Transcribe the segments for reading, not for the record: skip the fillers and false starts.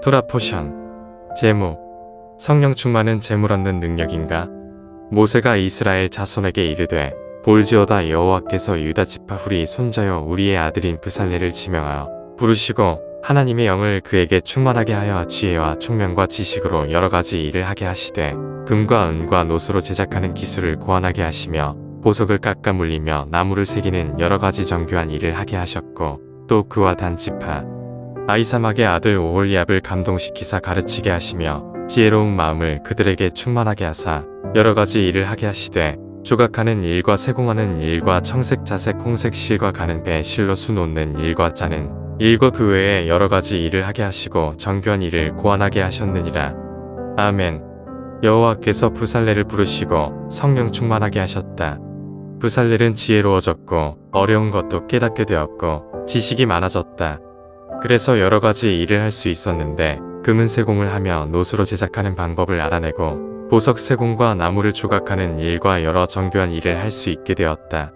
토라 포션. 제목. 성령 충만은 재물 얻는 능력인가? 모세가 이스라엘 자손에게 이르되 볼지어다 여호와께서 유다 지파 후리 손자여 우리의 아들인 브살레를 지명하여 부르시고 하나님의 영을 그에게 충만하게 하여 지혜와 총명과 지식으로 여러가지 일을 하게 하시되 금과 은과 노수로 제작하는 기술을 고안하게 하시며 보석을 깎아 물리며 나무를 새기는 여러가지 정교한 일을 하게 하셨고 또 그와 단 지파 아히사막의 아들 오홀리압을 감동시키사 가르치게 하시며 지혜로운 마음을 그들에게 충만하게 하사 여러가지 일을 하게 하시되 조각하는 일과 세공하는 일과 청색 자색 홍색 실과 가는 배 실로 수 놓는 일과 짜는 일과 그 외에 여러가지 일을 하게 하시고 정교한 일을 고안하게 하셨느니라. 아멘. 여호와께서 브살레를 부르시고 성령 충만하게 하셨다. 브살렐은 지혜로워졌고 어려운 것도 깨닫게 되었고 지식이 많아졌다. 그래서 여러가지 일을 할 수 있었는데 금은 세공을 하며 노수로 제작하는 방법을 알아내고 보석 세공과 나무를 조각하는 일과 여러 정교한 일을 할 수 있게 되었다.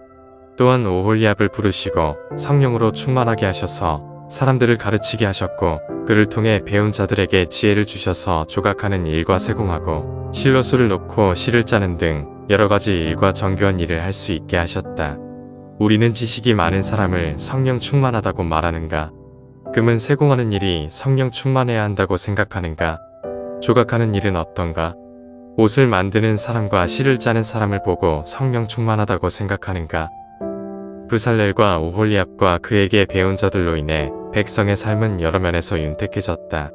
또한 오홀리압을 부르시고 성령으로 충만하게 하셔서 사람들을 가르치게 하셨고 그를 통해 배운 자들에게 지혜를 주셔서 조각하는 일과 세공하고 실로 수를 놓고 실을 짜는 등 여러가지 일과 정교한 일을 할 수 있게 하셨다. 우리는 지식이 많은 사람을 성령 충만하다고 말하는가? 금은 세공하는 일이 성령 충만해야 한다고 생각하는가? 조각하는 일은 어떤가? 옷을 만드는 사람과 실을 짜는 사람을 보고 성령 충만하다고 생각하는가? 브살렐과 오홀리압과 그에게 배운 자들로 인해 백성의 삶은 여러 면에서 윤택해졌다.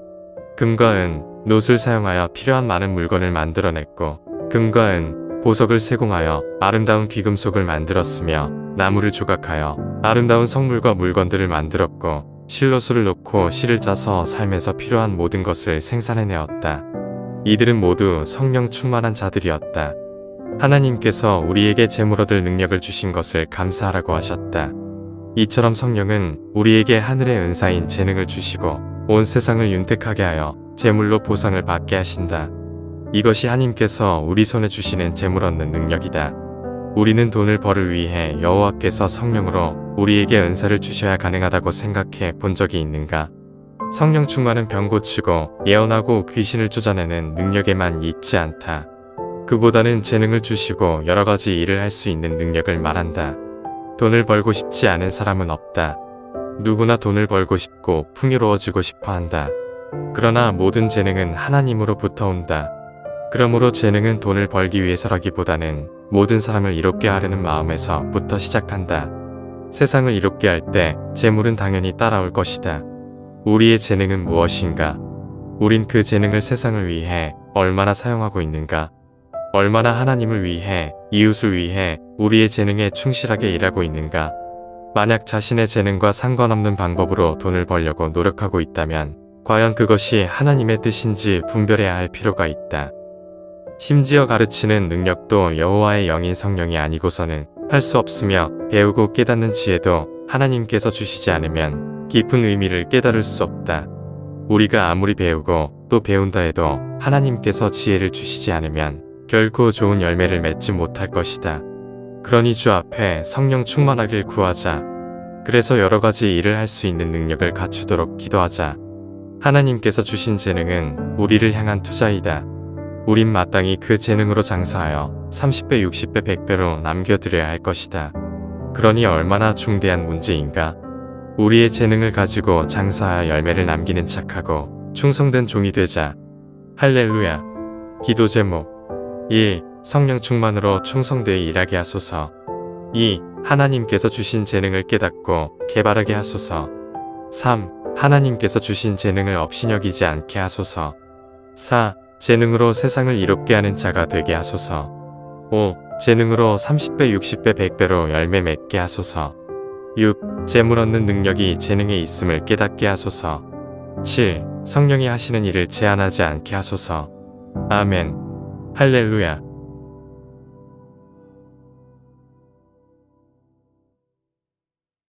금과 은, 노술 사용하여 필요한 많은 물건을 만들어냈고 금과 은, 보석을 세공하여 아름다운 귀금속을 만들었으며 나무를 조각하여 아름다운 성물과 물건들을 만들었고 실로 수를 놓고 실을 짜서 삶에서 필요한 모든 것을 생산해내었다. 이들은 모두 성령 충만한 자들이었다. 하나님께서 우리에게 재물 얻을 능력을 주신 것을 감사하라고 하셨다. 이처럼 성령은 우리에게 하늘의 은사인 재능을 주시고 온 세상을 윤택하게 하여 재물로 보상을 받게 하신다. 이것이 하나님께서 우리 손에 주시는 재물 얻는 능력이다. 우리는 돈을 벌을 위해 여호와께서 성령으로 우리에게 은사를 주셔야 가능하다고 생각해 본 적이 있는가? 성령 충만은 병 고치고 예언하고 귀신을 쫓아내는 능력에만 있지 않다. 그보다는 재능을 주시고 여러가지 일을 할 수 있는 능력을 말한다. 돈을 벌고 싶지 않은 사람은 없다. 누구나 돈을 벌고 싶고 풍요로워지고 싶어 한다. 그러나 모든 재능은 하나님으로부터 온다. 그러므로 재능은 돈을 벌기 위해서라기보다는 모든 사람을 이롭게 하려는 마음에서부터 시작한다. 세상을 이롭게 할 때 재물은 당연히 따라올 것이다. 우리의 재능은 무엇인가? 우린 그 재능을 세상을 위해 얼마나 사용하고 있는가? 얼마나 하나님을 위해, 이웃을 위해 우리의 재능에 충실하게 일하고 있는가? 만약 자신의 재능과 상관없는 방법으로 돈을 벌려고 노력하고 있다면 과연 그것이 하나님의 뜻인지 분별해야 할 필요가 있다. 심지어 가르치는 능력도 여호와의 영인 성령이 아니고서는 할 수 없으며 배우고 깨닫는 지혜도 하나님께서 주시지 않으면 깊은 의미를 깨달을 수 없다. 우리가 아무리 배우고 또 배운다 해도 하나님께서 지혜를 주시지 않으면 결코 좋은 열매를 맺지 못할 것이다. 그러니 주 앞에 성령 충만하길 구하자. 그래서 여러가지 일을 할 수 있는 능력을 갖추도록 기도하자. 하나님께서 주신 재능은 우리를 향한 투자이다. 우린 마땅히 그 재능으로 장사하여 30배, 60배, 100배로 남겨드려야 할 것이다. 그러니 얼마나 중대한 문제인가? 우리의 재능을 가지고 장사하여 열매를 남기는 착하고 충성된 종이 되자. 할렐루야. 기도 제목. 1. 성령 충만으로 충성되어 일하게 하소서. 2. 하나님께서 주신 재능을 깨닫고 개발하게 하소서. 3. 하나님께서 주신 재능을 업신여기지 않게 하소서. 4. 재능으로 세상을 이롭게 하는 자가 되게 하소서. 5. 재능으로 30배, 60배, 100배로 열매 맺게 하소서. 6. 재물 얻는 능력이 재능에 있음을 깨닫게 하소서. 7. 성령이 하시는 일을 제한하지 않게 하소서. 아멘. 할렐루야.